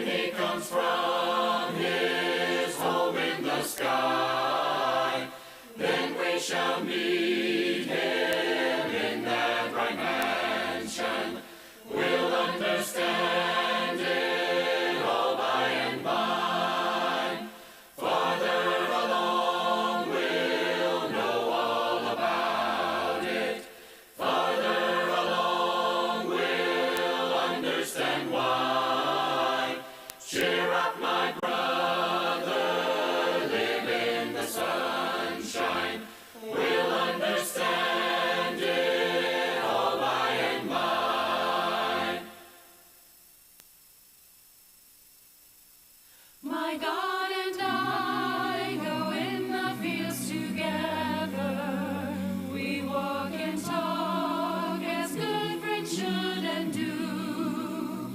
he comes from his home in the sky, then we shall meet him in that bright mansion. We'll understand it all by and by. Farther along we'll know all about it. Farther along we'll understand why. Cheer up, my brother, live in the sunshine. We'll understand it all by and by. My God and I go in the fields together. We walk and talk as good friends should and do.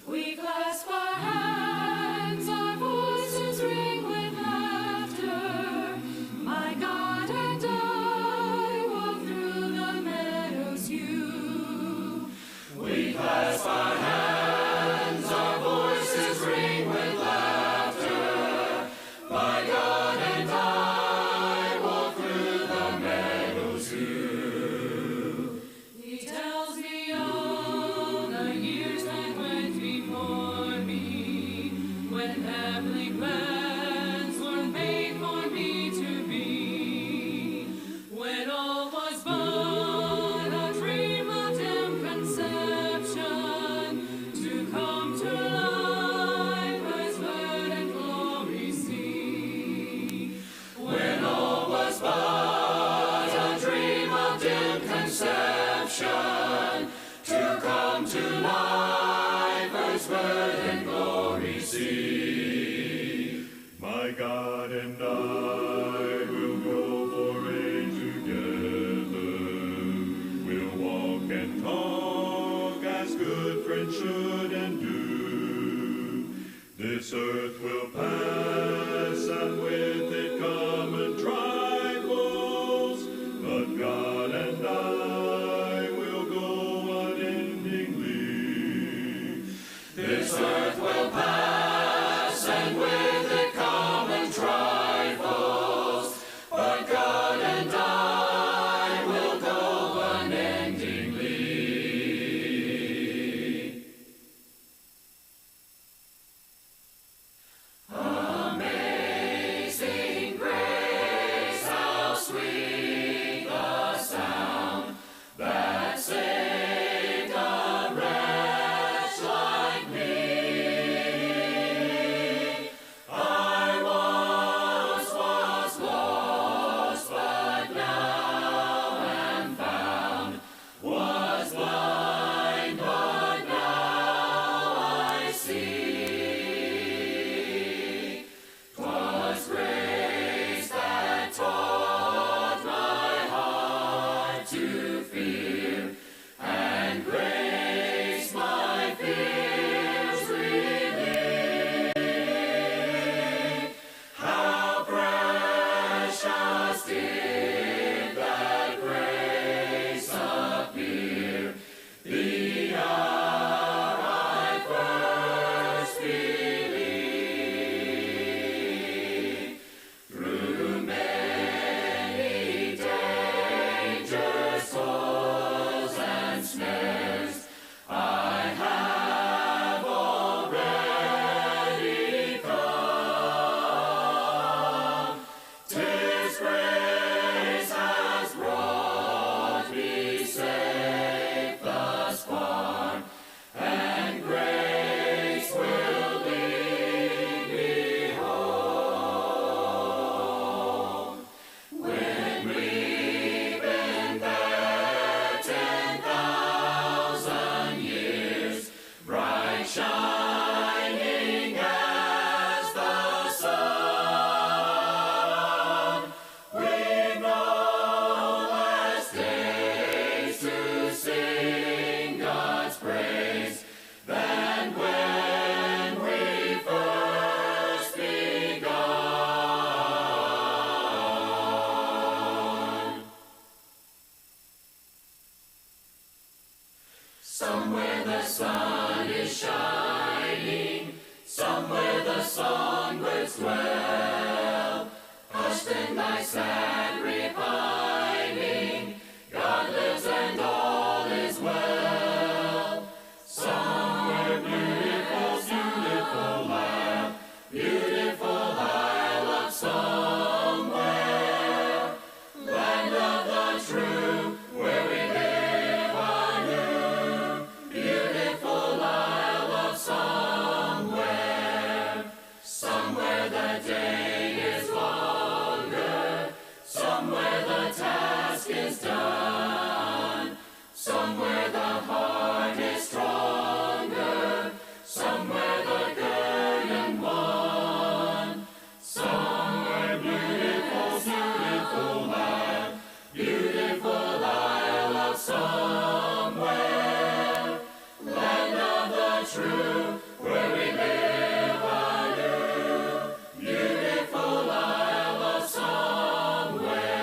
We clasp our hands, our voices ring with laughter. My God and I walk through the meadows you. We clasp our hands, our voices ring with laughter. My God and I walk through the meadows too. He tells me all the years that went before me, when heavenly plans were made for me to be, when all was but a dream of dim conception, to come to life as bird and glory see. When all was but a dream of dim conception, to come to life as birth and glory see. My God and I will go foraying together. We'll walk and talk as good friends should and do. This earth will pass, and with it common trifles, but God and I will go unendingly. This earth will pass, and with it common trifles, but God and I will go unendingly. Amazing grace, how sweet the sound that saved a wretch like me. sad repining. God lives and all is well. Somewhere beautiful, beautiful land, beautiful isle of somewhere, land of the true, where we live anew, beautiful isle of somewhere, somewhere the day is longer, somewhere the task is done, somewhere the heart is stronger, somewhere the guerdon won, somewhere beautiful, beautiful land, beautiful isle of somewhere, land of the true, where we live anew, beautiful isle of somewhere,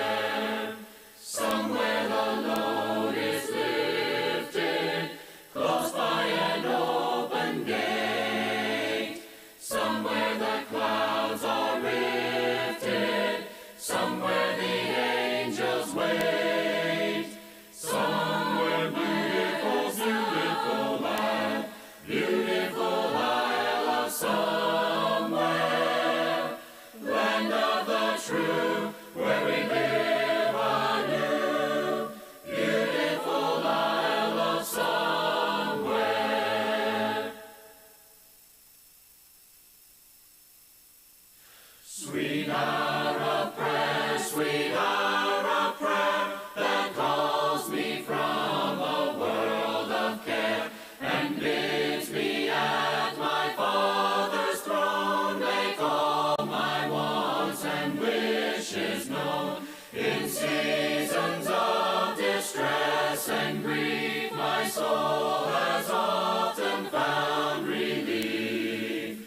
somewhere the load is lifted, close by an open gate, somewhere the clouds are rifted, somewhere the angels wait, somewhere beautiful, beautiful land, beautiful isle of somewhere, land of the true, where we live anew, beautiful isle of somewhere. Sweet hour of prayer, sweet hour of prayer, that calls me from a world of care, and bids me at my Father's throne make all my wants and wishes known. In seasons of distress and grief, my soul has often found relief,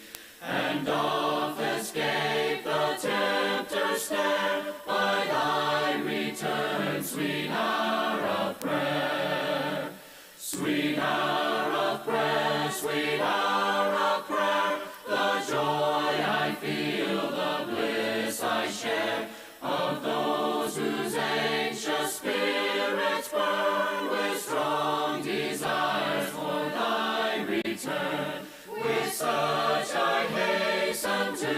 and oft escaped the tempter's snare by thy return, sweet hour of prayer. Sweet hour of prayer, sweet hour of prayer, the joy I feel, the bliss I share, of those whose anxious spirits burn with strong desires for thy return. With such I hasten to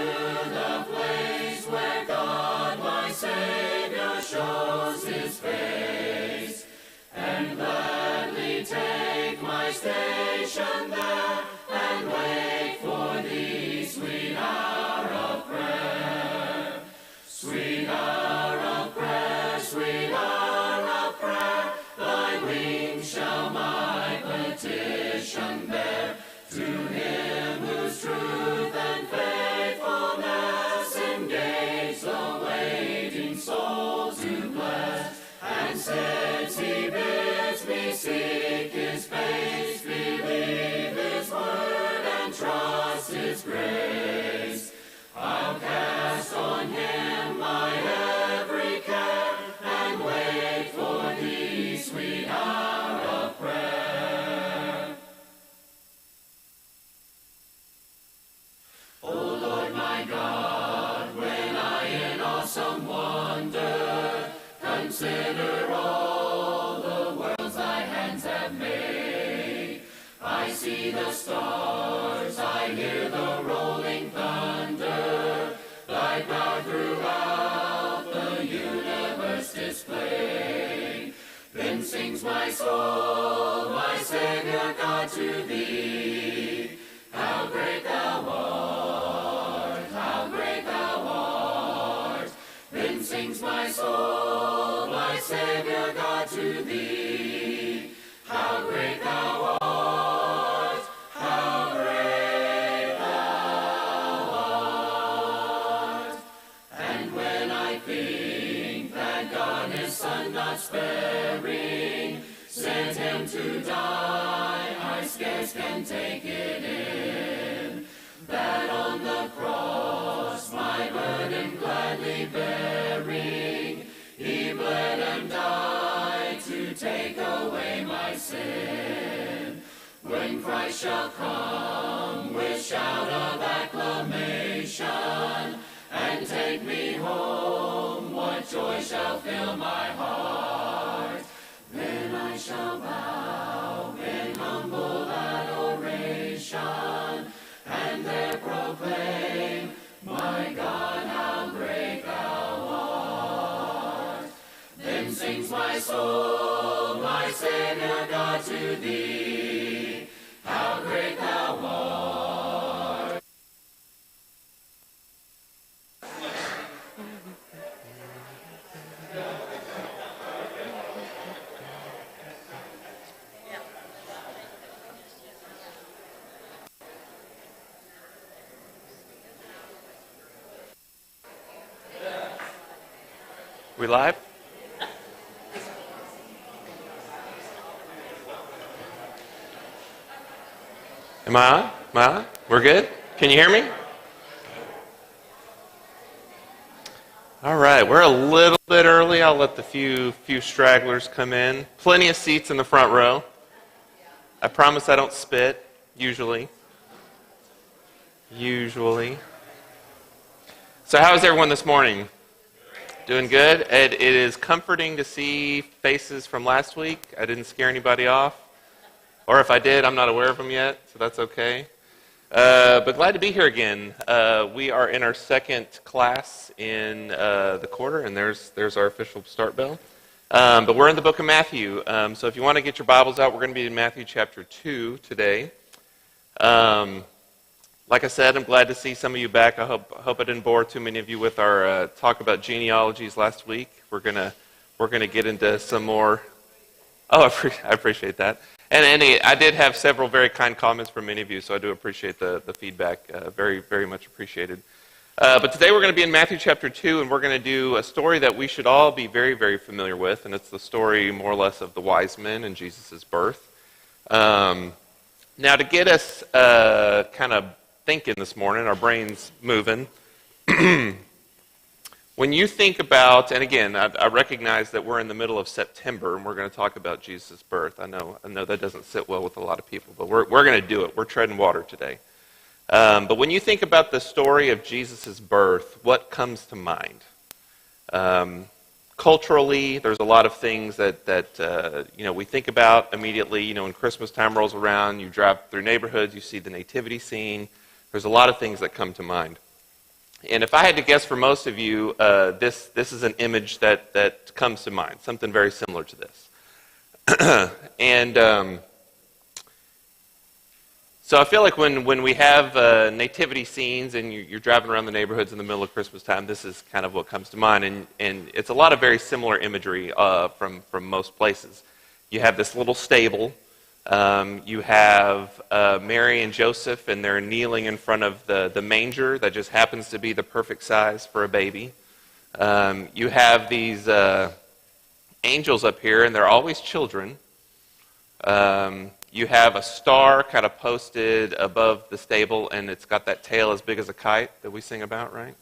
the place where God my Savior shows his face, and gladly take my station there, and wait for thee, sweet hour of prayer. Sweet hour of prayer, sweet hour of prayer, thy wings shall my petition bear, to him whose truth and faithfulness engage the waiting soul to bless. And since he bids me seek his face, believe his word and trust his grace, I'll cast on him my every care, and wait for thee, sweet hour of prayer. O Lord my God, when I in awesome wonder consider all the worlds thy hands have made, I see the stars, I hear the rolling thunder, thy power throughout the universe displayed. Then sings my soul, my Savior God, to thee, how great thou art, how great thou art. Then sings my soul, my Savior God, to thee, how great thou art, how great thou art. And when I think that God his Son not sparing sent him to die, I scarce can take it in, that on the cross my burden gladly bearing, he bled and died to take away my sin. When Christ shall come with shout of acclamation, and take me home, what shall fill my heart. Then I shall bow in humble adoration, and there proclaim, my God, how great thou art. Then sings my soul, my Savior God, to thee, how great thou art. We live? Am I on? Am I on? We're good? Can you hear me? All right, we're a little bit early. I'll let the few stragglers come in. Plenty of seats in the front row. I promise I don't spit, usually. So how is everyone this morning? Doing good? It is comforting to see faces from last week. I didn't scare anybody off. Or if I did, I'm not aware of them yet, so that's okay. But glad to be here again. We are in our second class in the quarter, and there's our official start bell. But we're in the book of Matthew. So if you want to get your Bibles out, we're going to be in Matthew chapter 2 today. Like I said, I'm glad to see some of you back. I hope I didn't bore too many of you with our talk about genealogies last week. We're gonna get into some more. Oh, I appreciate that. And I did have several very kind comments from many of you, so I do appreciate the feedback. Very, very much appreciated. But today we're going to be in Matthew chapter 2, and we're going to do a story that we should all be very, very familiar with, and it's the story more or less of the wise men and Jesus' birth. Now, to get us kind of thinking this morning, our brains moving. When you think about, and again, I recognize that we're in the middle of September, and we're going to talk about Jesus' birth. I know that doesn't sit well with a lot of people, but we're going to do it. We're treading water today. But when you think about the story of Jesus' birth, what comes to mind? Culturally, there's a lot of things that we think about immediately. When Christmas time rolls around, you drive through neighborhoods, you see the nativity scene. There's a lot of things that come to mind. And if I had to guess for most of you, this is an image that comes to mind, something very similar to this. And so I feel like when we have nativity scenes and you're driving around the neighborhoods in the middle of Christmas time, this is kind of what comes to mind. And it's a lot of very similar imagery from most places. You have this little stable. You have Mary and Joseph, and they're kneeling in front of the manger that just happens to be the perfect size for a baby. You have these angels up here, and they're always children. You have a star kind of posted above the stable, and it's got that tail as big as a kite that we sing about, right?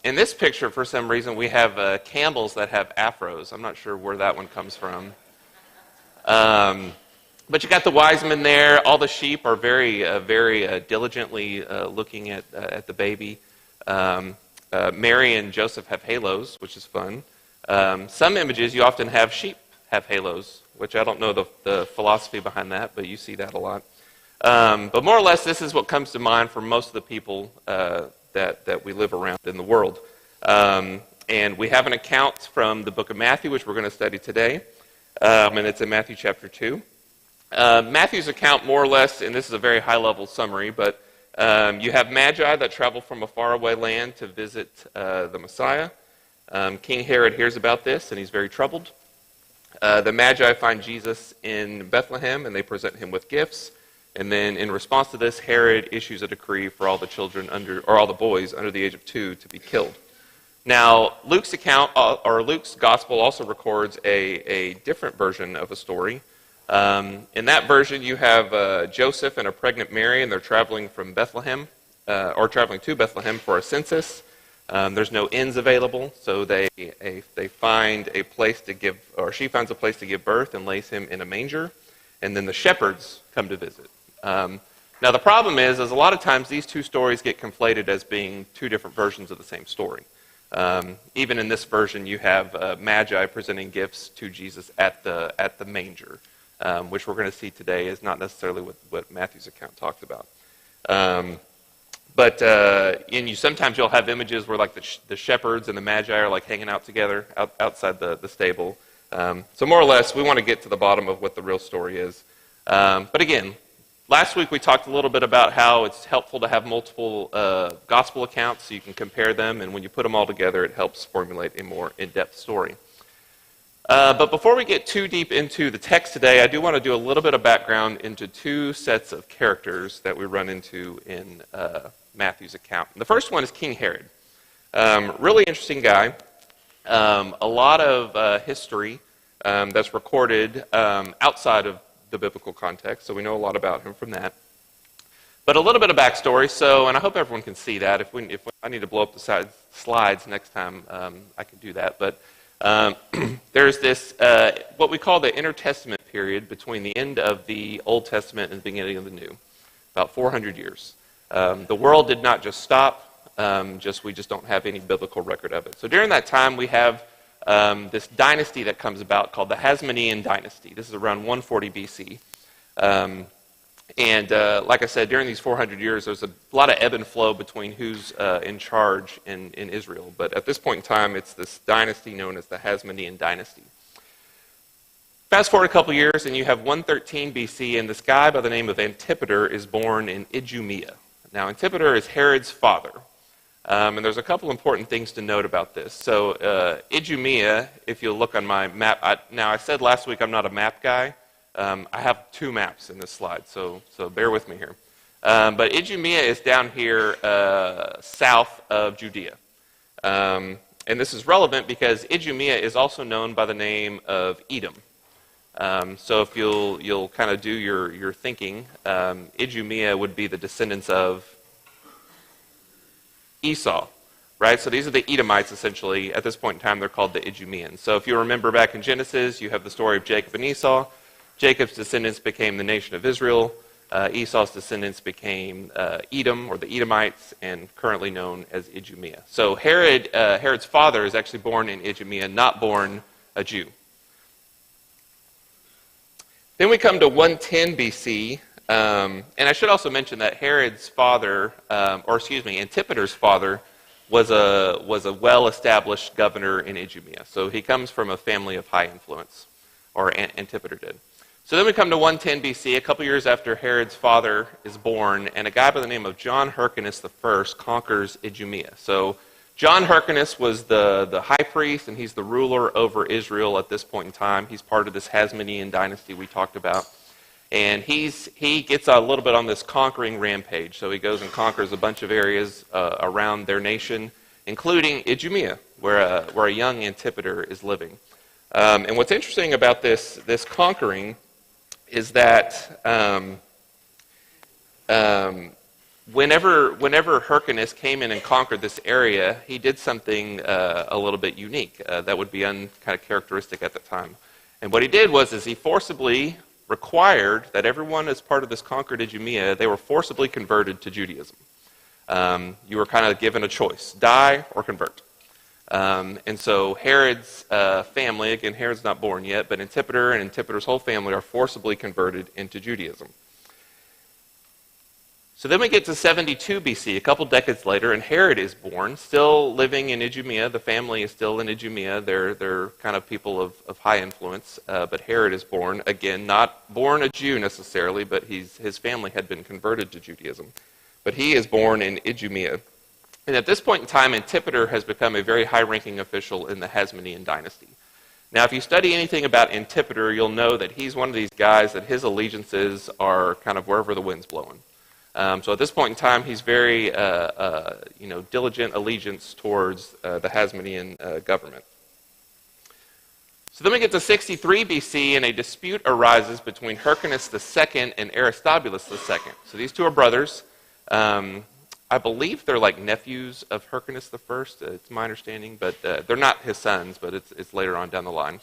In this picture, for some reason, we have camels that have afros. I'm not sure where that one comes from. But you got the wise men there. All the sheep are very diligently looking at the baby. Mary and Joseph have halos, which is fun. Some images, you often have sheep have halos, which I don't know the philosophy behind that, but you see that a lot. But more or less, this is what comes to mind for most of the people that we live around in the world. And we have an account from the book of Matthew, which we're going to study today. And it's in Matthew chapter 2. Matthew's account, more or less, and this is a very high-level summary, but you have magi that travel from a faraway land to visit the Messiah. King Herod hears about this, and he's very troubled. The magi find Jesus in Bethlehem, and they present him with gifts. And then, in response to this, Herod issues a decree for all the children all the boys under the age of 2 to be killed. Now, Luke's account, or Luke's gospel, also records a different version of a story. In that version, you have Joseph and a pregnant Mary, and they're traveling from Bethlehem, or traveling to Bethlehem for a census. There's no inns available, so they find a place to give, or she finds a place to give birth and lays him in a manger, and then the shepherds come to visit. Now, the problem is a lot of times these two stories get conflated as being two different versions of the same story. Even in this version, you have Magi presenting gifts to Jesus at the manger, which we're going to see today is not necessarily what Matthew's account talks about. Sometimes you'll have images where like the shepherds and the Magi are like hanging out together outside the stable. So more or less, we want to get to the bottom of what the real story is. But again, last week we talked a little bit about how it's helpful to have multiple gospel accounts so you can compare them, and when you put them all together, it helps formulate a more in-depth story. But before we get too deep into the text today, I do want to do a little bit of background into two sets of characters that we run into in Matthew's account. The first one is King Herod. Really interesting guy. A lot of history that's recorded outside of the biblical context, so we know a lot about him from that. But a little bit of backstory, and I hope everyone can see that. If I need to blow up the slides next time, I can do that. But there's this, what we call the intertestament period between the end of the Old Testament and the beginning of the New, about 400 years. The world did not just stop, we just don't have any biblical record of it. So during that time, we have this dynasty that comes about called the Hasmonean dynasty. This is around 140 BC. Like I said, during these 400 years, there's a lot of ebb and flow between who's in charge in Israel. But at this point in time, it's this dynasty known as the Hasmonean dynasty. Fast forward a couple years, and you have 113 BC, and this guy by the name of Antipater is born in Idumea. Now, Antipater is Herod's father. And there's a couple important things to note about this. So Idumea, if you look on my map, I said last week I'm not a map guy. I have two maps in this slide, so bear with me here. But Idumea is down here south of Judea. And this is relevant because Idumea is also known by the name of Edom. So if you'll kind of do your thinking, Idumea would be the descendants of Esau, right? So these are the Edomites, essentially. At this point in time, they're called the Idumeans. So if you remember back in Genesis, you have the story of Jacob and Esau. Jacob's descendants became the nation of Israel. Esau's descendants became Edom, or the Edomites, and currently known as Idumea. So Herod's father is actually born in Idumea, not born a Jew. Then we come to 110 BC, and I should also mention that Herod's father, Antipater's father, was a well-established governor in Idumea. So he comes from a family of high influence, or Antipater did. So then we come to 110 BC, a couple years after Herod's father is born, and a guy by the name of John Hyrcanus I conquers Idumea. So John Hyrcanus was the high priest, and he's the ruler over Israel at this point in time. He's part of this Hasmonean dynasty we talked about. And he gets a little bit on this conquering rampage. So he goes and conquers a bunch of areas around their nation, including Idumea, where a young Antipater is living. And what's interesting about this conquering is that whenever Hyrcanus came in and conquered this area, he did something a little bit unique that would be kind of characteristic at the time. And what he did was he forcibly required that everyone as part of this conquered Idumea, they were forcibly converted to Judaism. You were kind of given a choice, die or convert. And so Herod's family, again, Herod's not born yet, but Antipater and Antipater's whole family are forcibly converted into Judaism. So then we get to 72 BC, a couple decades later, and Herod is born, still living in Idumea. The family is still in Idumea. They're kind of people of high influence, but Herod is born, again, not born a Jew necessarily, but his family had been converted to Judaism. But he is born in Idumea. And at this point in time, Antipater has become a very high-ranking official in the Hasmonean dynasty. Now, if you study anything about Antipater, you'll know that he's one of these guys that his allegiances are kind of wherever the wind's blowing. So at this point in time, he's very diligent allegiance towards the Hasmonean government. So then we get to 63 BC, and a dispute arises between Hyrcanus II and Aristobulus II. So these two are brothers. I believe they're like nephews of Hyrcanus I, it's my understanding, but they're not his sons, but it's later on down the line.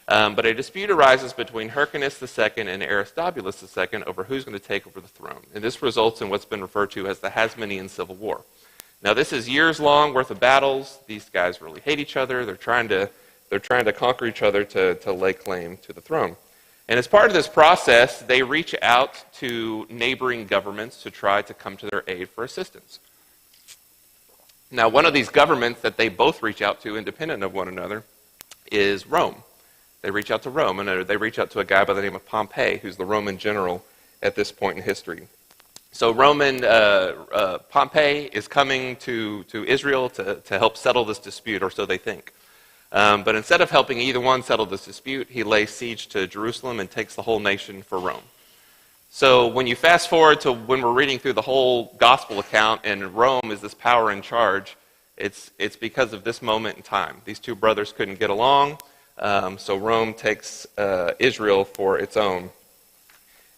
But a dispute arises between Hyrcanus II and Aristobulus II over who's going to take over the throne. And this results in what's been referred to as the Hasmonean Civil War. Now, this is years long worth of battles. These guys really hate each other. They're trying to conquer each other to lay claim to the throne. And as part of this process, they reach out to neighboring governments to try to come to their aid for assistance. Now, one of these governments that they both reach out to, independent of one another, is Rome. They reach out to Rome, and they reach out to a guy by the name of Pompey, who's the Roman general at this point in history. So Pompey is coming to Israel to help settle this dispute, or so they think. But instead of helping either one settle this dispute, he lays siege to Jerusalem and takes the whole nation for Rome. So when you fast forward to when we're reading through the whole gospel account and Rome is this power in charge, it's because of this moment in time. These two brothers couldn't get along, so Rome takes Israel for its own.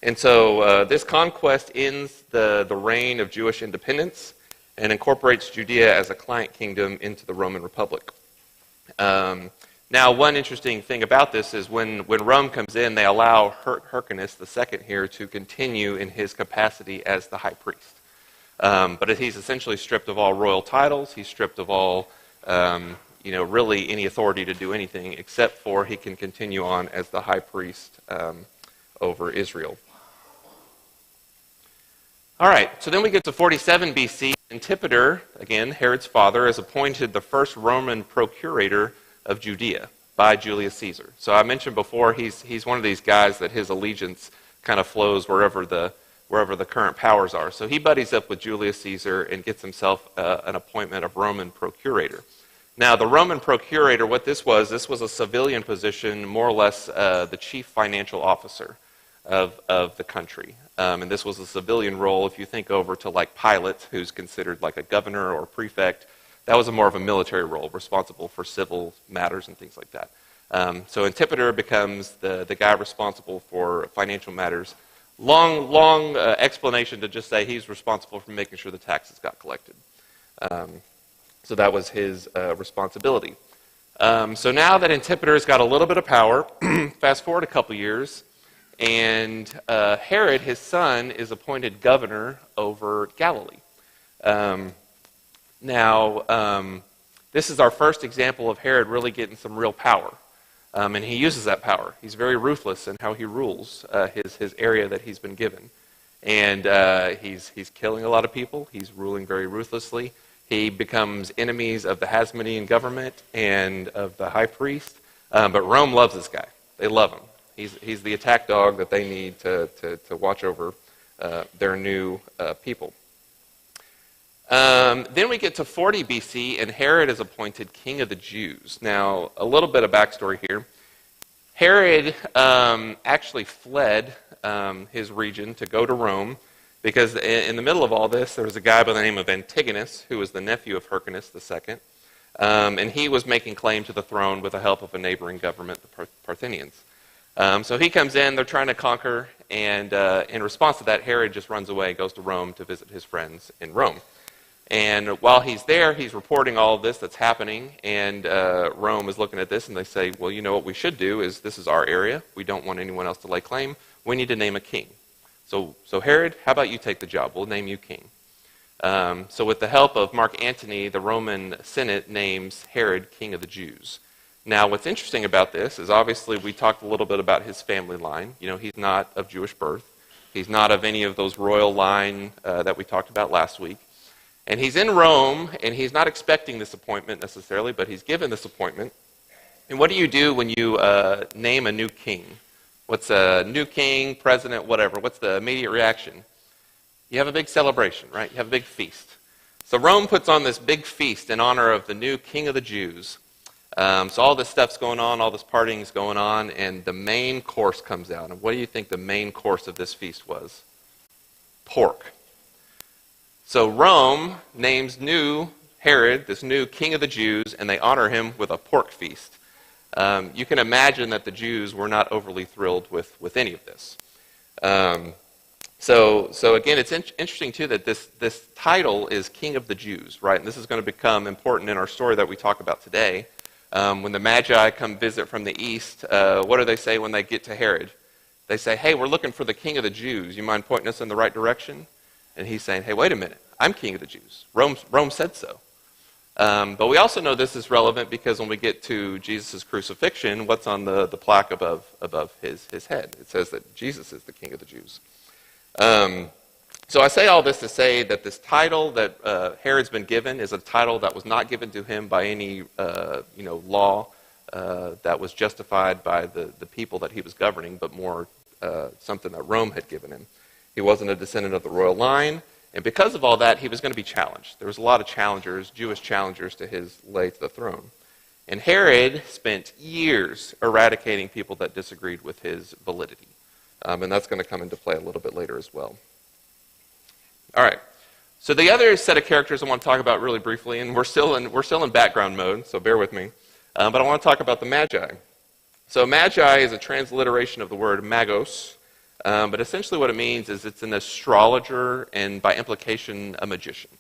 And so this conquest ends the reign of Jewish independence and incorporates Judea as a client kingdom into the Roman Republic. Now, one interesting thing about this is when Rome comes in, they allow Hyrcanus II here to continue in his capacity as the high priest. But he's essentially stripped of all royal titles. He's stripped of all, really any authority to do anything, except for he can continue on as the high priest over Israel. All right, so then we get to 47 BC. Antipater, again, Herod's father, is appointed the first Roman procurator of Judea by Julius Caesar. So I mentioned before, he's one of these guys that his allegiance kind of flows wherever the current powers are. So he buddies up with Julius Caesar and gets himself an appointment of Roman procurator. Now, the Roman procurator, what this was a civilian position, more or less the chief financial officer of the country. And this was a civilian role. If you think over to like Pilate, who's considered like a governor or prefect, that was more of a military role, responsible for civil matters and things like that. So Antipater becomes the guy responsible for financial matters. Long explanation to just say he's responsible for making sure the taxes got collected. So that was his responsibility. So now that Antipater's got a little bit of power, fast forward a couple years, and Herod, his son, is appointed governor over Galilee. This is our first example of Herod really getting some real power. And he uses that power. He's very ruthless in how he rules his area that he's been given. And he's killing a lot of people. He's ruling very ruthlessly. He becomes enemies of the Hasmonean government and of the high priest. But Rome loves this guy. They love him. He's the attack dog that they need to watch over their new people. Then we get to 40 BC, and Herod is appointed king of the Jews. Now, a little bit of backstory here. Herod actually fled his region to go to Rome because in the middle of all this, there was a guy by the name of Antigonus, who was the nephew of Hyrcanus II, and he was making claim to the throne with the help of a neighboring government, the Parthians. So he comes in, they're trying to conquer, and in response to that, Herod just runs away, goes to Rome to visit his friends in Rome. And while he's there, he's reporting all of this that's happening, and Rome is looking at this, and they say, well, you know what we should do is, this is our area. We don't want anyone else to lay claim. We need to name a king. So Herod, how about you take the job? We'll name you king. So with the help of Mark Antony, the Roman Senate names Herod king of the Jews. Now, what's interesting about this is obviously we talked a little bit about his family line. You know, he's not of Jewish birth. He's not of any of those royal line that we talked about last week. And he's in Rome, and he's not expecting this appointment necessarily, but he's given this appointment. And what do you do when you name a new king? What's a new king, president, whatever? What's the immediate reaction? You have a big celebration, right? You have a big feast. So Rome puts on this big feast in honor of the new king of the Jews. So all this stuff's going on, all this partying's going on, and the main course comes out. And what do you think the main course of this feast was? Pork. So Rome names new Herod, this new king of the Jews, and they honor him with a pork feast. You can imagine that the Jews were not overly thrilled with any of this. So again, it's interesting too that this title is King of the Jews, right? And this is going to become important in our story that we talk about today. When the Magi come visit from the east, what do they say when they get to Herod? They say, hey, we're looking for the King of the Jews. You mind pointing us in the right direction? And he's saying, hey, wait a minute. I'm king of the Jews. Rome said so. But we also know this is relevant because when we get to Jesus' crucifixion, what's on the plaque above his head? It says that Jesus is the king of the Jews. So I say all this to say that this title that Herod's been given is a title that was not given to him by any law that was justified by the people that he was governing, but more something that Rome had given him. He wasn't a descendant of the royal line, and because of all that, he was going to be challenged. There was a lot of challengers, Jewish challengers to his lay to the throne. And Herod spent years eradicating people that disagreed with his validity. And that's going to come into play a little bit later as well. All right. So the other set of characters I want to talk about really briefly, and we're still in background mode, so bear with me. But I want to talk about the Magi. So Magi is a transliteration of the word magos, but essentially what it means is it's an astrologer and by implication a magician.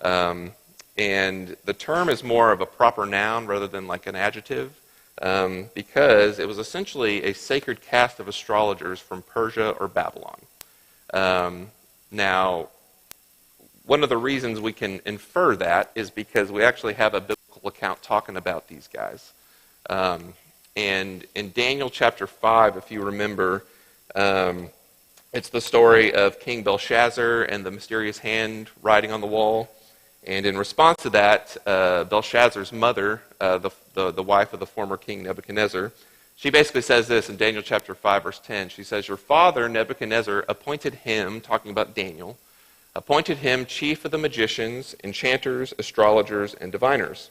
And the term is more of a proper noun rather than like an adjective, because it was essentially a sacred caste of astrologers from Persia or Babylon. Now, one of the reasons we can infer that is because we actually have a biblical account talking about these guys. And in Daniel chapter 5, if you remember, it's the story of King Belshazzar and the mysterious hand writing on the wall. And in response to that, Belshazzar's mother, the wife of the former king Nebuchadnezzar, she basically says this in Daniel chapter 5, verse 10. She says, "Your father, Nebuchadnezzar, appointed him," talking about Daniel, "appointed him chief of the magicians, enchanters, astrologers, and diviners.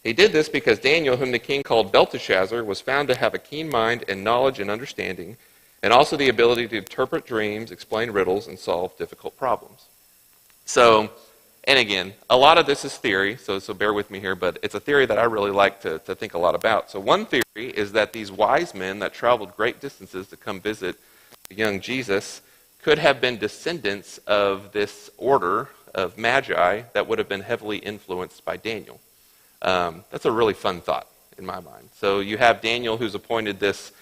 He did this because Daniel, whom the king called Belteshazzar, was found to have a keen mind and knowledge and understanding, and also the ability to interpret dreams, explain riddles, and solve difficult problems." So, and again, a lot of this is theory, so bear with me here, but it's a theory that I really like to think a lot about. So one theory is that these wise men that traveled great distances to come visit the young Jesus could have been descendants of this order of magi that would have been heavily influenced by Daniel. That's a really fun thought in my mind. So you have Daniel who's appointed this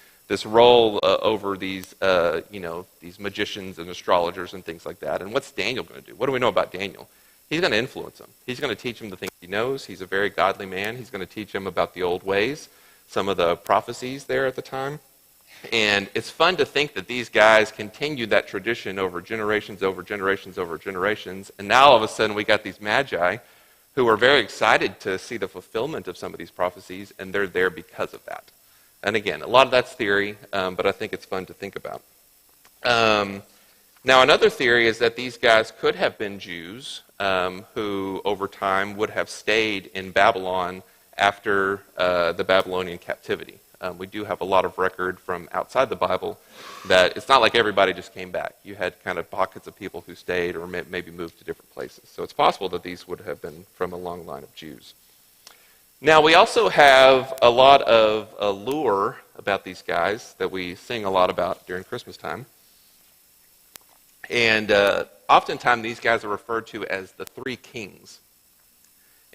role over these these magicians and astrologers and things like that. And what's Daniel going to do? What do we know about Daniel? He's going to influence them. He's going to teach them the things he knows. He's a very godly man. He's going to teach them about the old ways, some of the prophecies there at the time. And it's fun to think that these guys continued that tradition over generations, over generations, over generations. And now all of a sudden we got these magi who are very excited to see the fulfillment of some of these prophecies, and they're there because of that. And again, a lot of that's theory, but I think it's fun to think about. Now, another theory is that these guys could have been Jews who, over time, would have stayed in Babylon after the Babylonian captivity. We do have a lot of record from outside the Bible that it's not like everybody just came back. You had kind of pockets of people who stayed or maybe moved to different places. So it's possible that these would have been from a long line of Jews. Now, we also have a lot of lore about these guys that we sing a lot about during Christmas time. And oftentimes these guys are referred to as the three kings.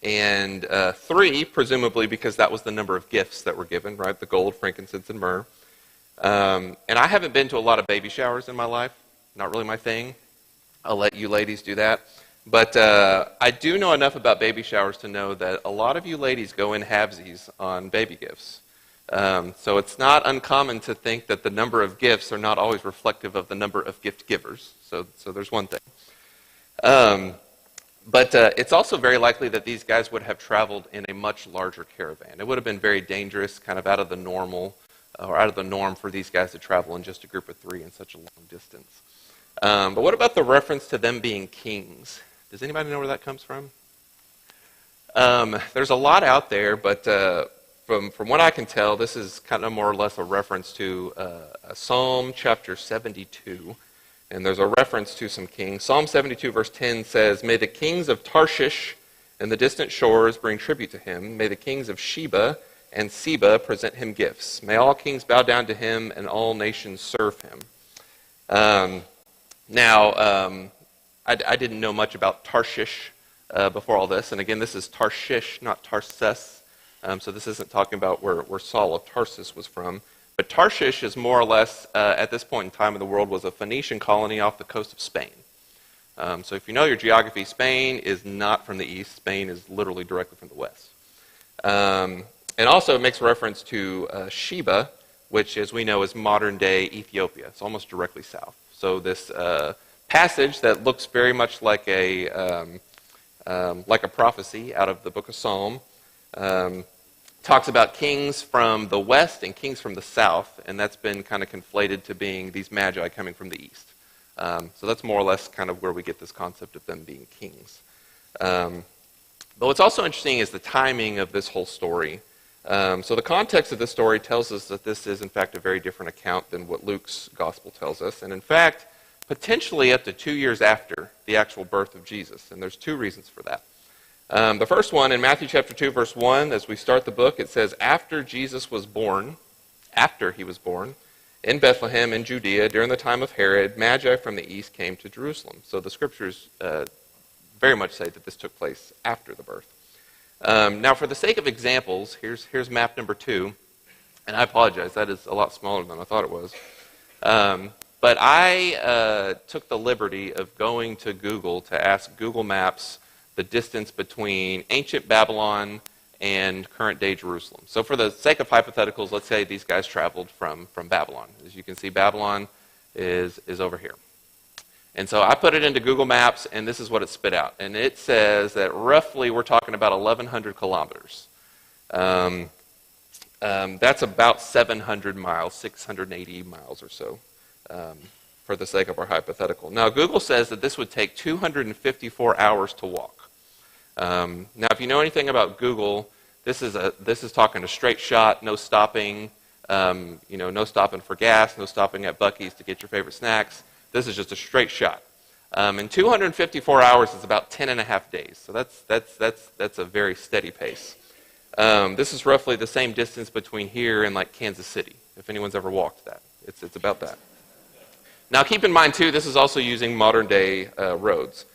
And three, presumably because that was the number of gifts that were given, right? The gold, frankincense, and myrrh. And I haven't been to a lot of baby showers in my life. Not really my thing. I'll let you ladies do that. But I do know enough about baby showers to know that a lot of you ladies go in halvesies on baby gifts. So it's not uncommon to think that the number of gifts are not always reflective of the number of gift givers. So there's one thing. But it's also very likely that these guys would have traveled in a much larger caravan. It would have been very dangerous, kind of out of the norm for these guys to travel in just a group of three in such a long distance. But what about the reference to them being kings? Does anybody know where that comes from? There's a lot out there, but from what I can tell, this is kind of more or less a reference to Psalm chapter 72. And there's a reference to some kings. Psalm 72 verse 10 says, "May the kings of Tarshish and the distant shores bring tribute to him. May the kings of Sheba and Seba present him gifts. May all kings bow down to him and all nations serve him." I didn't know much about Tarshish before all this. And again, this is Tarshish, not Tarsus. So this isn't talking about where Saul of Tarsus was from. But Tarshish is more or less, at this point in time in the world, was a Phoenician colony off the coast of Spain. So if you know your geography, Spain is not from the east. Spain is literally directly from the west. And also it makes reference to Sheba, which, as we know, is modern-day Ethiopia. It's almost directly south. So this passage that looks very much like a prophecy out of the book of Psalm talks about kings from the west and kings from the south, and that's been kind of conflated to being these magi coming from the east. So that's more or less kind of where we get this concept of them being kings. But what's also interesting is the timing of this whole story. So the context of this story tells us that this is, in fact, a very different account than what Luke's gospel tells us. And in fact, potentially up to 2 years after the actual birth of Jesus. And there's two reasons for that. The first one, in Matthew chapter 2, verse 1, as we start the book, it says, after he was born, in Bethlehem in Judea, during the time of Herod, Magi from the east came to Jerusalem. So the scriptures very much say that this took place after the birth. Now, for the sake of examples, here's map number 2. And I apologize, that is a lot smaller than I thought it was. But I took the liberty of going to Google to ask Google Maps the distance between ancient Babylon and current-day Jerusalem. So for the sake of hypotheticals, let's say these guys traveled from Babylon. As you can see, Babylon is over here. And so I put it into Google Maps, and this is what it spit out. And it says that roughly we're talking about 1,100 kilometers. That's about 700 miles, 680 miles or so, for the sake of our hypothetical. Now, Google says that this would take 254 hours to walk. Now, if you know anything about Google, this is talking a straight shot, no stopping, no stopping for gas, no stopping at Buc-ee's to get your favorite snacks. This is just a straight shot. And 254 hours is about 10 and a half days. So that's a very steady pace. This is roughly the same distance between here and like Kansas City, if anyone's ever walked that. It's about that. Now, keep in mind, too, this is also using modern-day roads.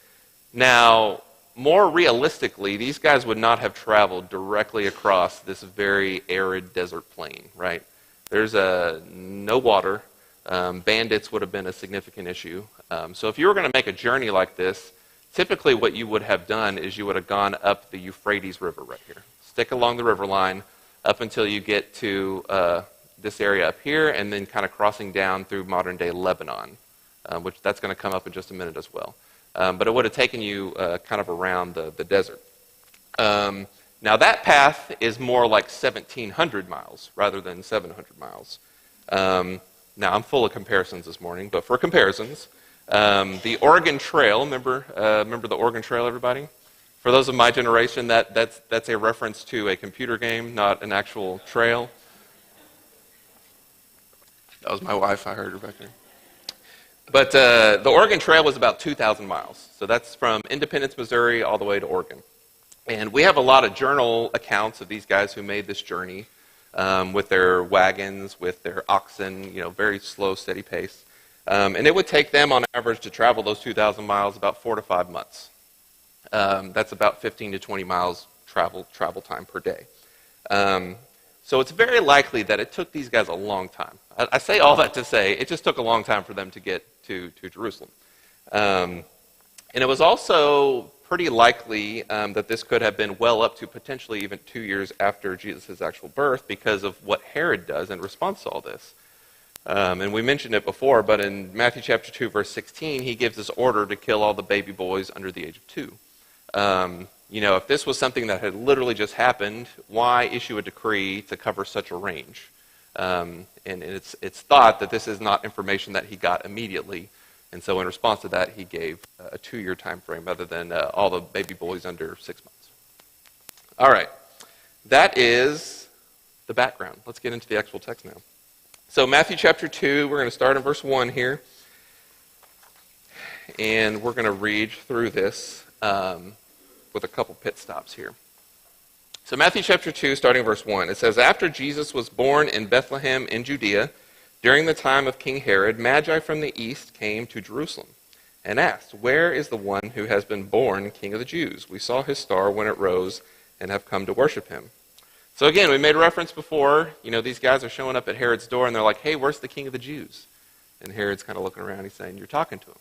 Now, more realistically, these guys would not have traveled directly across this very arid desert plain, right? There's no water. Bandits would have been a significant issue. So if you were going to make a journey like this, typically what you would have done is you would have gone up the Euphrates River right here. Stick along the river line up until you get to this area up here, and then kind of crossing down through modern-day Lebanon, which that's going to come up in just a minute as well. But it would have taken you kind of around the desert. Now, that path is more like 1,700 miles rather than 700 miles. Now, I'm full of comparisons this morning, but for comparisons, the Oregon Trail, remember the Oregon Trail, everybody? For those of my generation, that's a reference to a computer game, not an actual trail. That was my wife, I heard her back there. But the Oregon Trail was about 2,000 miles. So that's from Independence, Missouri, all the way to Oregon. And we have a lot of journal accounts of these guys who made this journey with their wagons, with their oxen, very slow, steady pace. And it would take them, on average, to travel those 2,000 miles about 4 to 5 months. That's about 15 to 20 miles travel time per day. So it's very likely that it took these guys a long time. I say all that to say it just took a long time for them to get to Jerusalem. And it was also pretty likely that this could have been well up to potentially even 2 years after Jesus' actual birth because of what Herod does in response to all this. And we mentioned it before, but in Matthew chapter 2, verse 16, he gives this order to kill all the baby boys under the age of 2. If this was something that had literally just happened, why issue a decree to cover such a range? And it's thought that this is not information that he got immediately, and so in response to that, he gave a 2-year time frame rather than all the baby boys under 6 months. All right, that is the background. Let's get into the actual text now. So Matthew chapter 2, we're going to start in verse 1 here, and we're going to read through this with a couple pit stops here. So Matthew chapter 2, starting verse 1, it says, "After Jesus was born in Bethlehem in Judea, during the time of King Herod, Magi from the east came to Jerusalem and asked, 'Where is the one who has been born King of the Jews? We saw his star when it rose and have come to worship him.'" So again, we made reference before, these guys are showing up at Herod's door and they're like, "Hey, where's the King of the Jews?" And Herod's kind of looking around, he's saying, "You're talking to him.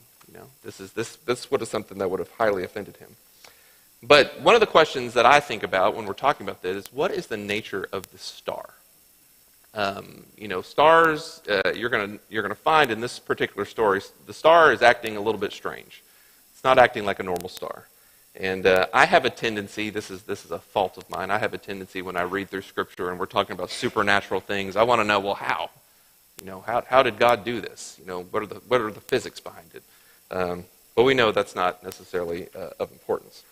This would have something that would have highly offended him. But one of the questions that I think about when we're talking about this is, what is the nature of the star? Stars, you're gonna find in this particular story, the star is acting a little bit strange. It's not acting like a normal star. And I have a tendency, this is a fault of mine, I have a tendency when I read through Scripture and we're talking about supernatural things, I want to know, well, how? How did God do this? What are the physics behind it? But we know that's not necessarily of importance.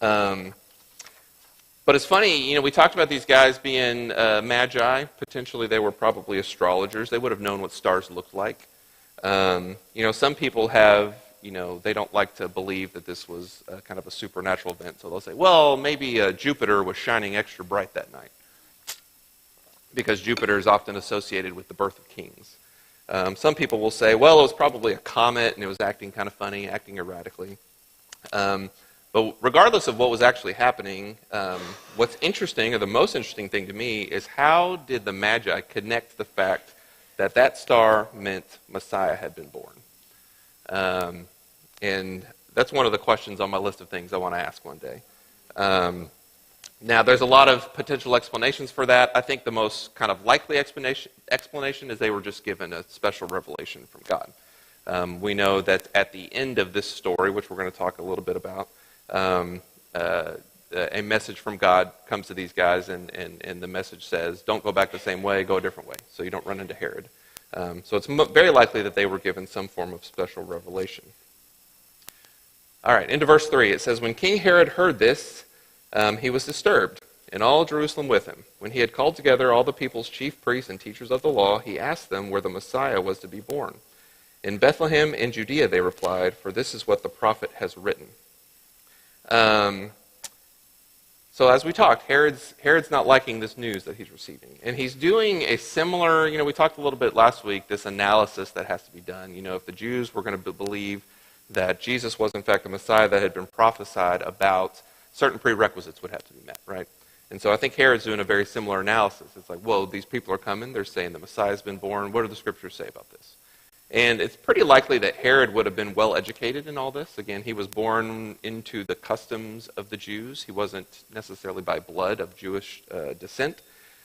But it's funny, we talked about these guys being magi. Potentially they were probably astrologers. They would have known what stars looked like. Some people have, they don't like to believe that this was kind of a supernatural event. So they'll say, well, maybe Jupiter was shining extra bright that night, because Jupiter is often associated with the birth of kings. Some people will say, well, it was probably a comet and it was acting kind of funny, acting erratically. But regardless of what was actually happening, what's interesting, or the most interesting thing to me, is how did the Magi connect the fact that that star meant Messiah had been born? And that's one of the questions on my list of things I want to ask one day. Now, there's a lot of potential explanations for that. I think the most kind of likely explanation is they were just given a special revelation from God. We know that at the end of this story, which we're going to talk a little bit about, a message from God comes to these guys, and the message says, don't go back the same way, go a different way, so you don't run into Herod. So it's very likely that they were given some form of special revelation. All right, into verse 3. It says, when King Herod heard this, he was disturbed, and all Jerusalem with him. When he had called together all the people's chief priests and teachers of the law, he asked them where the Messiah was to be born. In Bethlehem in Judea, they replied, for this is what the prophet has written. So as we talked, Herod's not liking this news that he's receiving. And he's doing a similar, we talked a little bit last week, this analysis that has to be done. If the Jews were going to believe that Jesus was in fact the Messiah that had been prophesied about, certain prerequisites would have to be met, right? And so I think Herod's doing a very similar analysis. It's like, whoa, these people are coming, they're saying the Messiah's been born, what do the Scriptures say about this? And it's pretty likely that Herod would have been well educated in all this. Again, he was born into the customs of the Jews. He wasn't necessarily by blood of Jewish descent,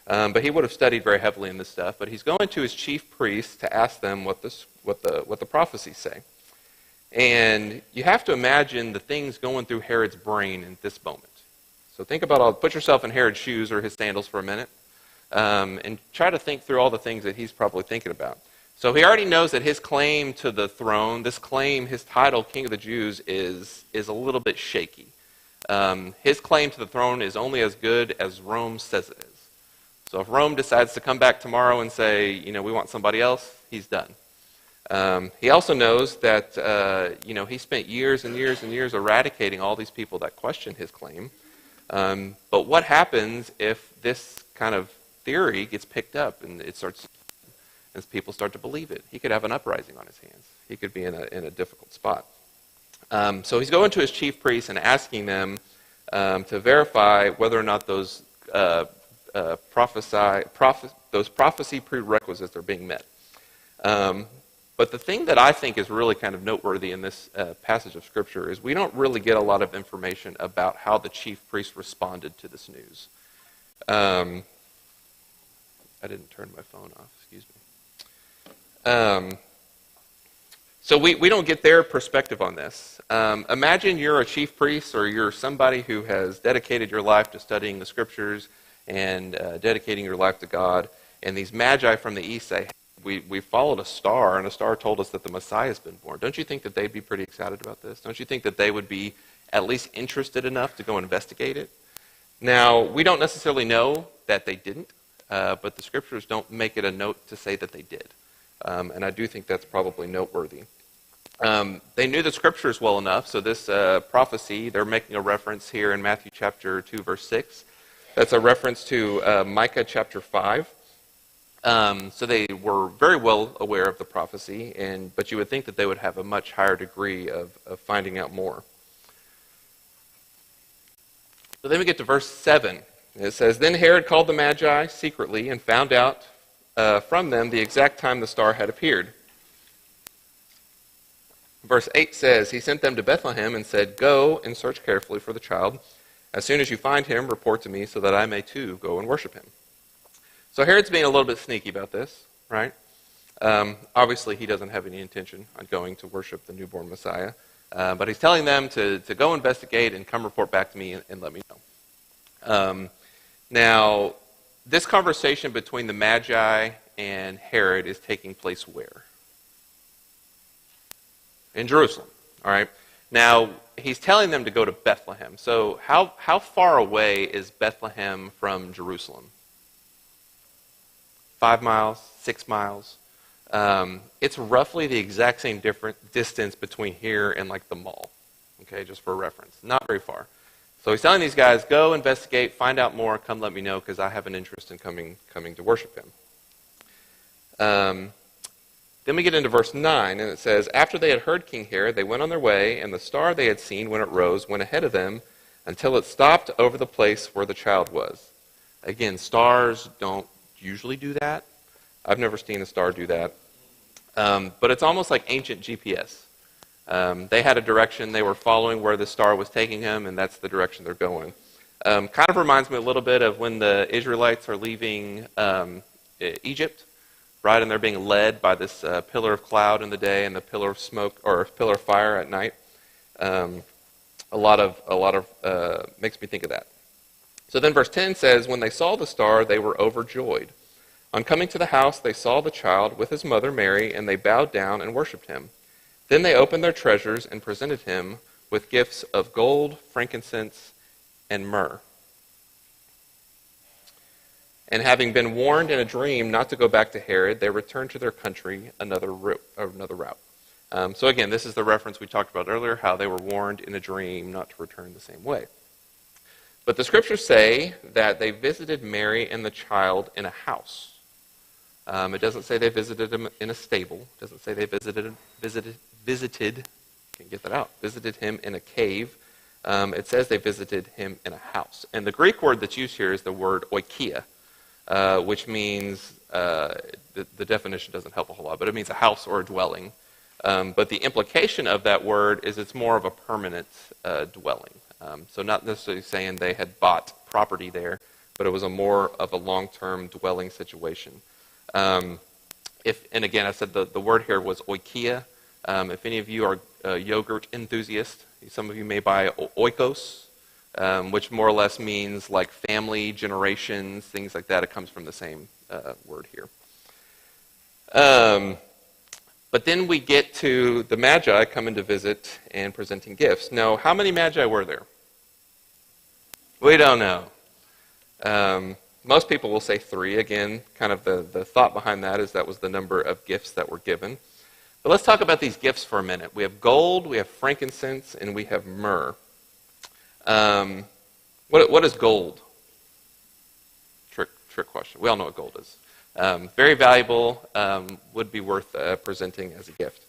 but he would have studied very heavily in this stuff. But he's going to his chief priests to ask them what the prophecies say. And you have to imagine the things going through Herod's brain in this moment. So think about put yourself in Herod's shoes or his sandals for a minute, and try to think through all the things that he's probably thinking about. So he already knows that his claim to the throne, this claim, his title, King of the Jews, is a little bit shaky. His claim to the throne is only as good as Rome says it is. So if Rome decides to come back tomorrow and say, we want somebody else, he's done. He also knows that, he spent years and years and years eradicating all these people that question his claim. But what happens if this kind of theory gets picked up and it starts, as people start to believe it? He could have an uprising on his hands. He could be in a difficult spot. So he's going to his chief priests and asking them to verify whether or not those prophecy prerequisites are being met. But the thing that I think is really kind of noteworthy in this passage of Scripture is we don't really get a lot of information about how the chief priests responded to this news. I didn't turn my phone off, excuse me. So we don't get their perspective on this. Imagine you're a chief priest, or you're somebody who has dedicated your life to studying the Scriptures and dedicating your life to God, and these magi from the east say, we followed a star, and a star told us that the Messiah has been born. Don't you think that they'd be pretty excited about this? Don't you think that they would be at least interested enough to go investigate it? Now, we don't necessarily know that they didn't, but the Scriptures don't make it a note to say that they did. And I do think that's probably noteworthy. They knew the Scriptures well enough, so this prophecy, they're making a reference here in Matthew chapter 2, verse 6. That's a reference to Micah chapter 5. So they were very well aware of the prophecy, but you would think that they would have a much higher degree of finding out more. So then we get to verse 7. It says, then Herod called the Magi secretly and found out from them the exact time the star had appeared. Verse 8 says, he sent them to Bethlehem and said, "Go and search carefully for the child. As soon as you find him, report to me so that I may too go and worship him." So Herod's being a little bit sneaky about this, right? Obviously, he doesn't have any intention on going to worship the newborn Messiah. But he's telling them to go investigate and come report back to me and let me know. Now, this conversation between the Magi and Herod is taking place where? In Jerusalem, all right? Now, he's telling them to go to Bethlehem. So how far away is Bethlehem from Jerusalem? 5 miles, 6 miles? It's roughly the exact same distance between here and like the mall, okay, just for reference. Not very far. So he's telling these guys, go investigate, find out more, come let me know because I have an interest in coming to worship him. Then we get into verse 9, and it says, after they had heard King Herod, they went on their way, and the star they had seen when it rose went ahead of them until it stopped over the place where the child was. Again, stars don't usually do that. I've never seen a star do that. But it's almost like ancient GPS. They had a direction. They were following where the star was taking them, and that's the direction they're going. Kind of reminds me a little bit of when the Israelites are leaving Egypt, right? And they're being led by this pillar of cloud in the day and the pillar of smoke or pillar of fire at night. A lot of makes me think of that. So then verse 10 says, when they saw the star, they were overjoyed. On coming to the house, they saw the child with his mother Mary, and they bowed down and worshipped him. Then they opened their treasures and presented him with gifts of gold, frankincense, and myrrh. And having been warned in a dream not to go back to Herod, they returned to their country another route. So again, this is the reference we talked about earlier, how they were warned in a dream not to return the same way. But the scriptures say that they visited Mary and the child in a house. It doesn't say they visited him in a stable. It doesn't say they visited him in a cave. It says they visited him in a house. And the Greek word that's used here is the word oikia, which means, the definition doesn't help a whole lot, but it means a house or a dwelling. But the implication of that word is it's more of a permanent dwelling. So not necessarily saying they had bought property there, but it was more of a long-term dwelling situation. And again, I said the word here was oikia. If any of you are yogurt enthusiasts, some of you may buy oikos, which more or less means like family, generations, things like that. It comes from the same word here. But then we get to the Magi coming to visit and presenting gifts. Now, how many Magi were there? We don't know. Most people will say 3. Again, kind of the thought behind that is that was the number of gifts that were given. But let's talk about these gifts for a minute. We have gold, we have frankincense, and we have myrrh. What is gold? Trick question. We all know what gold is. Very valuable, would be worth presenting as a gift.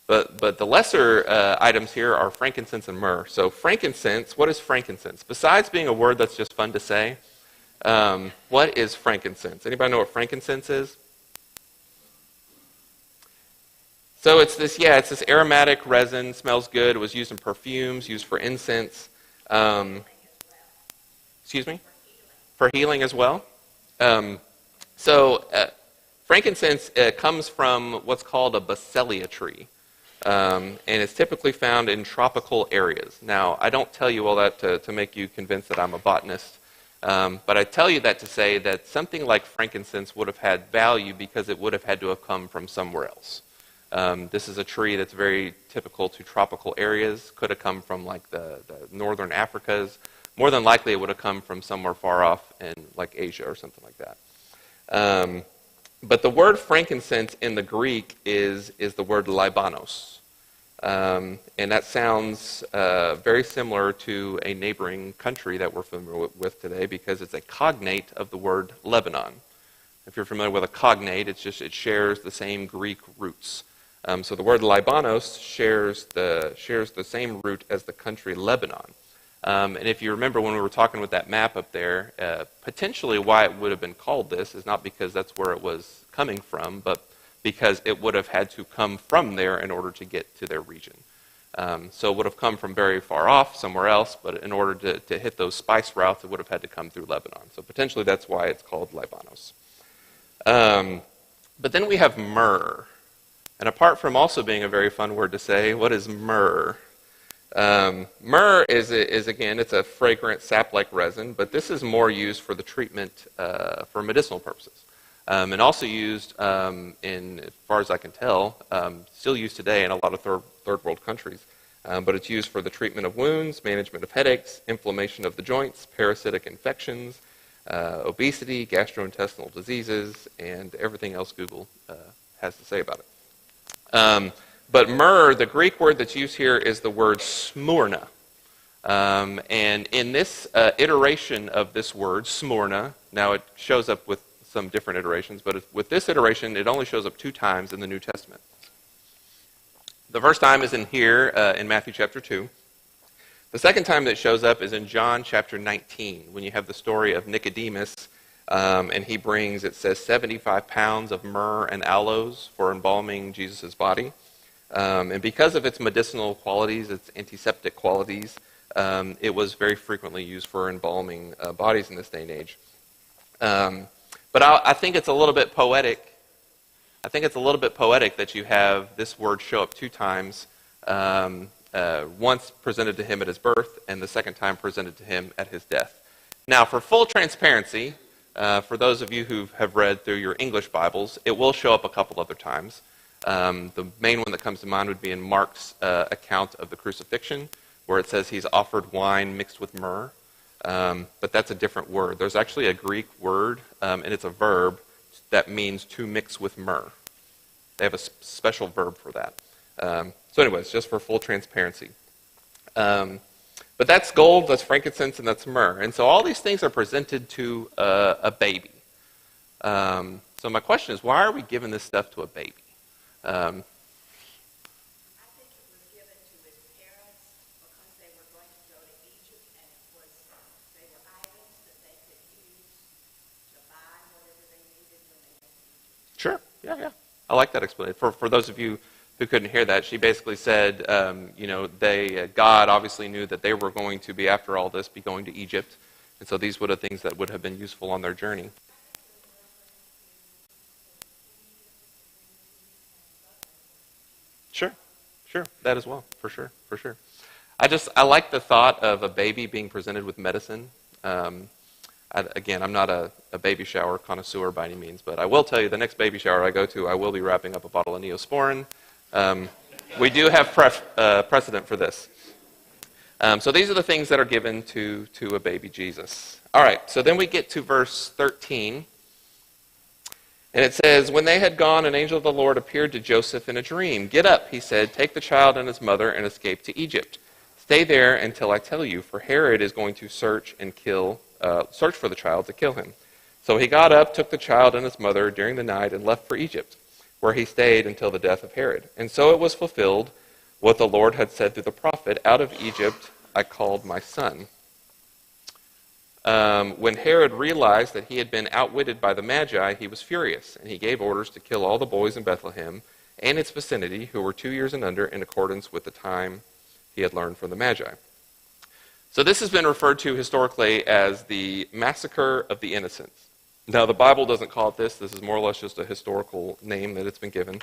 But the lesser items here are frankincense and myrrh. So frankincense, what is frankincense? Besides being a word that's just fun to say, what is frankincense? Anybody know what frankincense is? So it's this aromatic resin, smells good. It was used in perfumes, used for incense. Excuse me? For healing as well. Frankincense comes from what's called a basilia tree. And it's typically found in tropical areas. Now, I don't tell you all that to make you convinced that I'm a botanist. But I tell you that to say that something like frankincense would have had value because it would have had to have come from somewhere else. This is a tree that's very typical to tropical areas. Could have come from like the northern Africas. More than likely it would have come from somewhere far off in like Asia or something like that. But the word frankincense in the Greek is the word libanos. And that sounds very similar to a neighboring country that we're familiar with today because it's a cognate of the word Lebanon. If you're familiar with a cognate, it shares the same Greek roots. So the word Libanos shares the same root as the country Lebanon. And if you remember when we were talking with that map up there, potentially why it would have been called this is not because that's where it was coming from, but because it would have had to come from there in order to get to their region. So it would have come from very far off, somewhere else, but in order to hit those spice routes, it would have had to come through Lebanon. So potentially that's why it's called Libanos. But then we have myrrh. And apart from also being a very fun word to say, what is myrrh? Myrrh is again, it's a fragrant sap-like resin, but this is more used for the treatment for medicinal purposes. And also used in, as far as I can tell, still used today in a lot of third world countries. But it's used for the treatment of wounds, management of headaches, inflammation of the joints, parasitic infections, obesity, gastrointestinal diseases, and everything else Google has to say about it. But myrrh, the Greek word that's used here is the word smyrna. And in this iteration of this word, smyrna, now it shows up with some different iterations, but with this iteration, it only shows up 2 times in the New Testament. The first time is in here in Matthew chapter 2. The second time that it shows up is in John chapter 19, when you have the story of Nicodemus, and he brings, it says, 75 pounds of myrrh and aloes for embalming Jesus' body. And because of its medicinal qualities, its antiseptic qualities, it was very frequently used for embalming bodies in this day and age. But I think it's a little bit poetic. I think it's a little bit poetic that you have this word show up 2 times, once presented to him at his birth, and the second time presented to him at his death. Now, for full transparency, for those of you who have read through your English Bibles, it will show up a couple other times. The main one that comes to mind would be in Mark's account of the crucifixion, where it says he's offered wine mixed with myrrh. But that's a different word. There's actually a Greek word, and it's a verb that means to mix with myrrh. They have a special verb for that. So anyways, just for full transparency. But that's gold, that's frankincense, and that's myrrh. And so all these things are presented to a baby. So my question is, why are we giving this stuff to a baby? I think it was given to his parents because they were going to go to Egypt, and they were items that they could use to buy whatever they needed when they went to Egypt. Sure. Yeah. I like that explanation. For those of you who couldn't hear that, she basically said, God obviously knew that they were going to be, after all this, be going to Egypt. And so these would have things that would have been useful on their journey. Sure, that as well, for sure. I like the thought of a baby being presented with medicine. Again, I'm not a baby shower connoisseur by any means, but I will tell you the next baby shower I go to, I will be wrapping up a bottle of Neosporin. We do have precedent for this. So these are the things that are given to a baby Jesus. All right, so then we get to verse 13. And it says, when they had gone, an angel of the Lord appeared to Joseph in a dream. Get up, he said, take the child and his mother and escape to Egypt. Stay there until I tell you, for Herod is going to search for the child to kill him. So he got up, took the child and his mother during the night, and left for Egypt, where he stayed until the death of Herod. And so it was fulfilled what the Lord had said through the prophet, out of Egypt I called my son. When Herod realized that he had been outwitted by the Magi, he was furious, and he gave orders to kill all the boys in Bethlehem and its vicinity who were 2 years and under, in accordance with the time he had learned from the Magi. So this has been referred to historically as the massacre of the innocents. Now, the Bible doesn't call it this. This is more or less just a historical name that it's been given.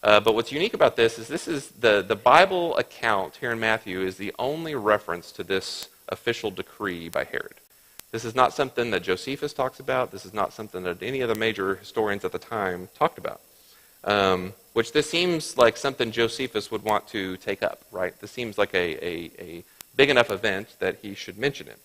But what's unique about this is the Bible account here in Matthew is the only reference to this official decree by Herod. This is not something that Josephus talks about. This is not something that any other major historians at the time talked about. Which this seems like something Josephus would want to take up, right? This seems like a big enough event that he should mention it.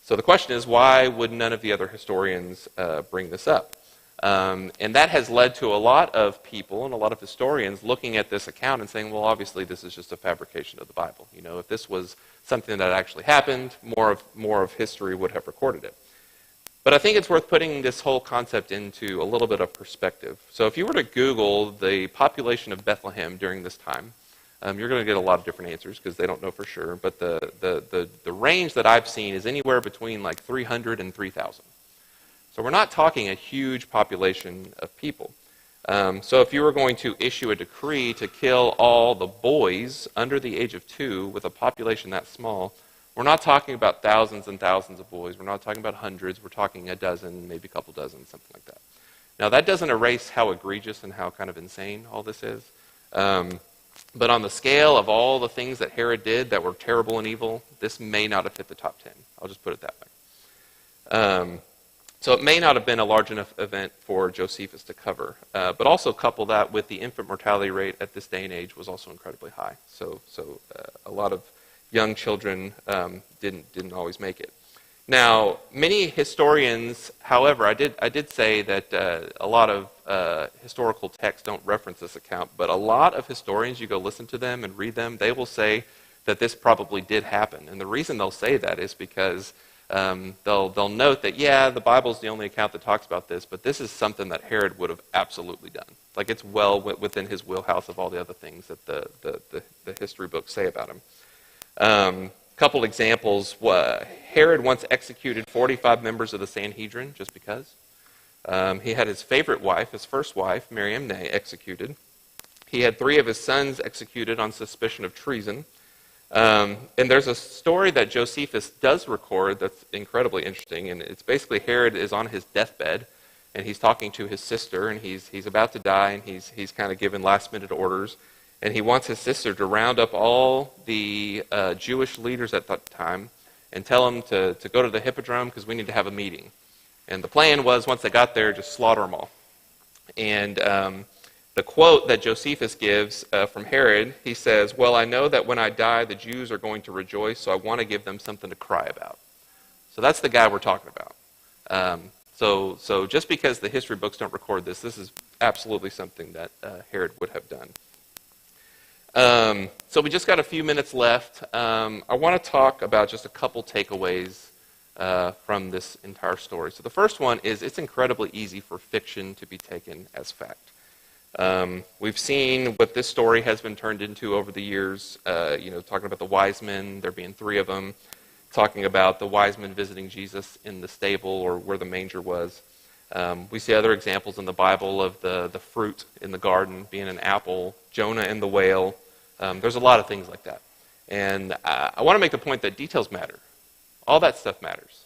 So the question is, why would none of the other historians bring this up? And that has led to a lot of people and a lot of historians looking at this account and saying, well, obviously this is just a fabrication of the Bible. You know, if this was something that actually happened, more of history would have recorded it. But I think it's worth putting this whole concept into a little bit of perspective. So if you were to Google the population of Bethlehem during this time, you're going to get a lot of different answers because they don't know for sure. But the range that I've seen is anywhere between like 300 and 3,000. So we're not talking a huge population of people. So if you were going to issue a decree to kill all the boys under the age of 2 with a population that small, we're not talking about thousands and thousands of boys. We're not talking about hundreds. We're talking a dozen, maybe a couple dozen, something like that. Now, that doesn't erase how egregious and how kind of insane all this is. But on the scale of all the things that Herod did that were terrible and evil, this may not have hit the top 10. I'll just put it that way. So it may not have been a large enough event for Josephus to cover. But also couple that with the infant mortality rate at this day and age was also incredibly high. So a lot of young children didn't always make it. Now, many historians, however, I did say that a lot of historical texts don't reference this account, but a lot of historians, you go listen to them and read them, they will say that this probably did happen. And the reason they'll say that is because they'll note that, yeah, the Bible's the only account that talks about this, but this is something that Herod would have absolutely done. Like, it's well within his wheelhouse of all the other things that the history books say about him. Couple examples. Herod once executed 45 members of the Sanhedrin just because. He had his favorite wife, his first wife, Miriam, executed. He had 3 of his sons executed on suspicion of treason. And there's a story that Josephus does record that's incredibly interesting, and it's basically Herod is on his deathbed, and he's talking to his sister, and he's about to die, and he's kind of given last-minute orders. And he wants his sister to round up all the Jewish leaders at that time and tell them to go to the Hippodrome because we need to have a meeting. And the plan was, once they got there, just slaughter them all. And the quote that Josephus gives from Herod, he says, "Well, I know that when I die, the Jews are going to rejoice, so I want to give them something to cry about." So that's the guy we're talking about. So just because the history books don't record this is absolutely something that Herod would have done. So we just got a few minutes left. I want to talk about just a couple takeaways from this entire story. So the first one is it's incredibly easy for fiction to be taken as fact. We've seen what this story has been turned into over the years, talking about the wise men, there being 3 of them, talking about the wise men visiting Jesus in the stable or where the manger was. We see other examples in the Bible of the fruit in the garden being an apple, Jonah and the whale. There's a lot of things like that. And I want to make the point that details matter. All that stuff matters.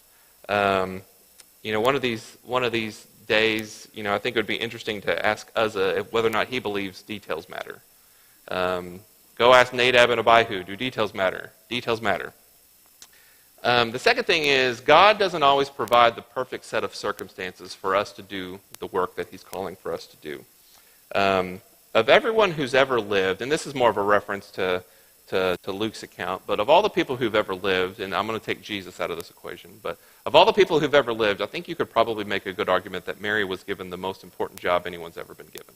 One of these days, I think it would be interesting to ask Uzzah whether or not he believes details matter. Go ask Nadab and Abihu, do details matter? Details matter. The second thing is, God doesn't always provide the perfect set of circumstances for us to do the work that he's calling for us to do. Of everyone who's ever lived, and this is more of a reference to Luke's account, but of all the people who've ever lived, and I'm going to take Jesus out of this equation, but of all the people who've ever lived, I think you could probably make a good argument that Mary was given the most important job anyone's ever been given.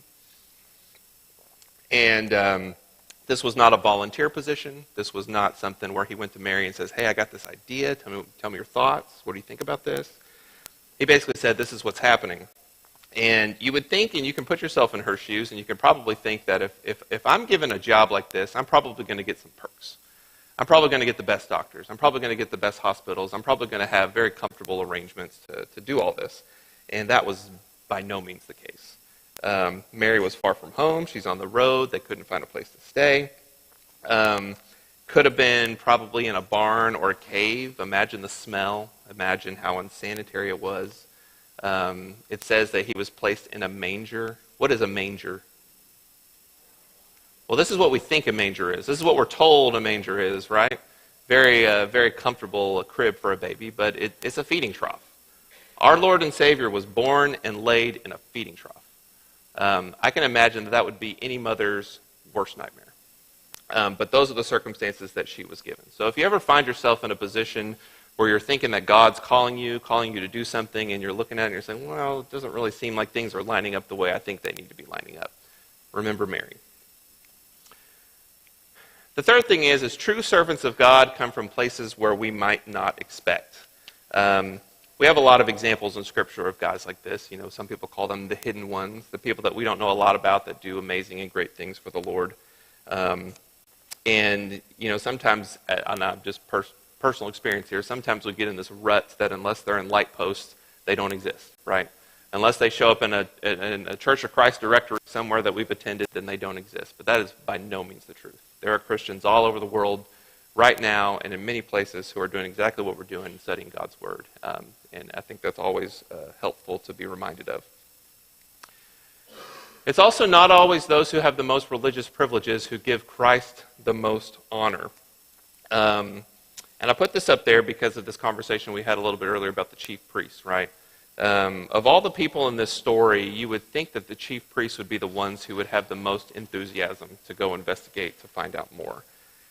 And this was not a volunteer position. This was not something where he went to Mary and says, "Hey, I got this idea. Tell me your thoughts. What do you think about this?" He basically said, "This is what's happening." And you would think, and you can put yourself in her shoes, and you can probably think that if I'm given a job like this, I'm probably going to get some perks. I'm probably going to get the best doctors. I'm probably going to get the best hospitals. I'm probably going to have very comfortable arrangements to do all this. And that was by no means the case. Mary was far from home. She's on the road. They couldn't find a place to stay. Could have been probably in a barn or a cave. Imagine the smell. Imagine how unsanitary it was. It says that he was placed in a manger. What is a manger? Well, this is what we think a manger is. This is what we're told a manger is, right? Very comfortable crib for a baby, but it's a feeding trough. Our Lord and Savior was born and laid in a feeding trough. I can imagine that would be any mother's worst nightmare. But those are the circumstances that she was given. So if you ever find yourself in a position where you're thinking that God's calling you to do something, and you're looking at it and you're saying, well, it doesn't really seem like things are lining up the way I think they need to be lining up. Remember Mary. The third thing is true servants of God come from places where we might not expect. We have a lot of examples in Scripture of guys like this. Some people call them the hidden ones, the people that we don't know a lot about that do amazing and great things for the Lord. Sometimes, on just personal experience here, sometimes we get in this rut that unless they're in light posts, they don't exist, right? Unless they show up in a Church of Christ directory somewhere that we've attended, then they don't exist. But that is by no means the truth. There are Christians all over the world right now and in many places who are doing exactly what we're doing and studying God's Word. And I think that's always helpful to be reminded of. It's also not always those who have the most religious privileges who give Christ the most honor. And I put this up there because of this conversation we had a little bit earlier about the chief priests, right? Of all the people in this story, you would think that the chief priests would be the ones who would have the most enthusiasm to go investigate, to find out more.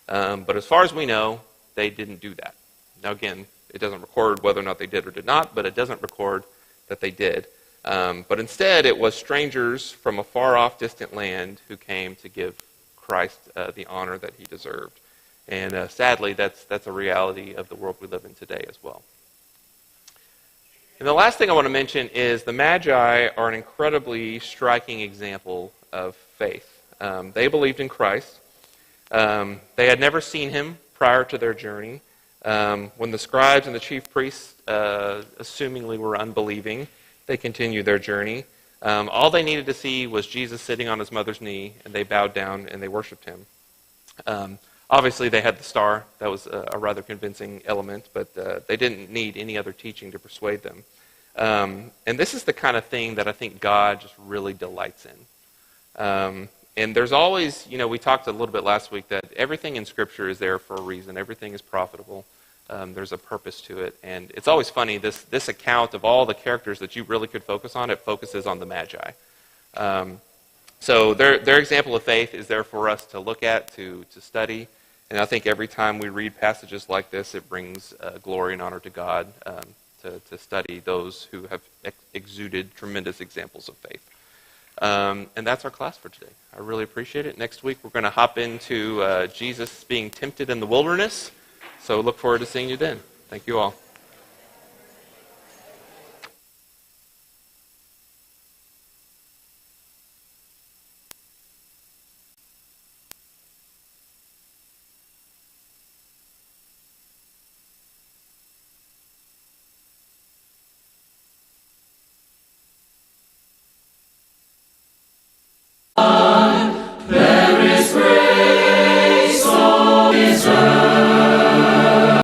But as far as we know, they didn't do that. Now again, it doesn't record whether or not they did or did not, but it doesn't record that they did. But instead, it was strangers from a far-off, distant land who came to give Christ the honor that he deserved. And sadly, that's a reality of the world we live in today as well. And the last thing I want to mention is the Magi are an incredibly striking example of faith. They believed in Christ. They had never seen him prior to their journey. When the scribes and the chief priests assumingly were unbelieving, they continued their journey. All they needed to see was Jesus sitting on his mother's knee, and they bowed down and they worshipped him. Obviously, they had the star. That was a rather convincing element, but they didn't need any other teaching to persuade them. And this is the kind of thing that I think God just really delights in. And there's always, we talked a little bit last week that everything in Scripture is there for a reason. Everything is profitable. There's a purpose to it. And it's always funny, this account of all the characters that you really could focus on, it focuses on the Magi. So their example of faith is there for us to look at, to study. And I think every time we read passages like this, it brings glory and honor to God to study those who have exuded tremendous examples of faith. And that's our class for today. I really appreciate it. Next week, we're going to hop into Jesus being tempted in the wilderness. So look forward to seeing you then. Thank you all.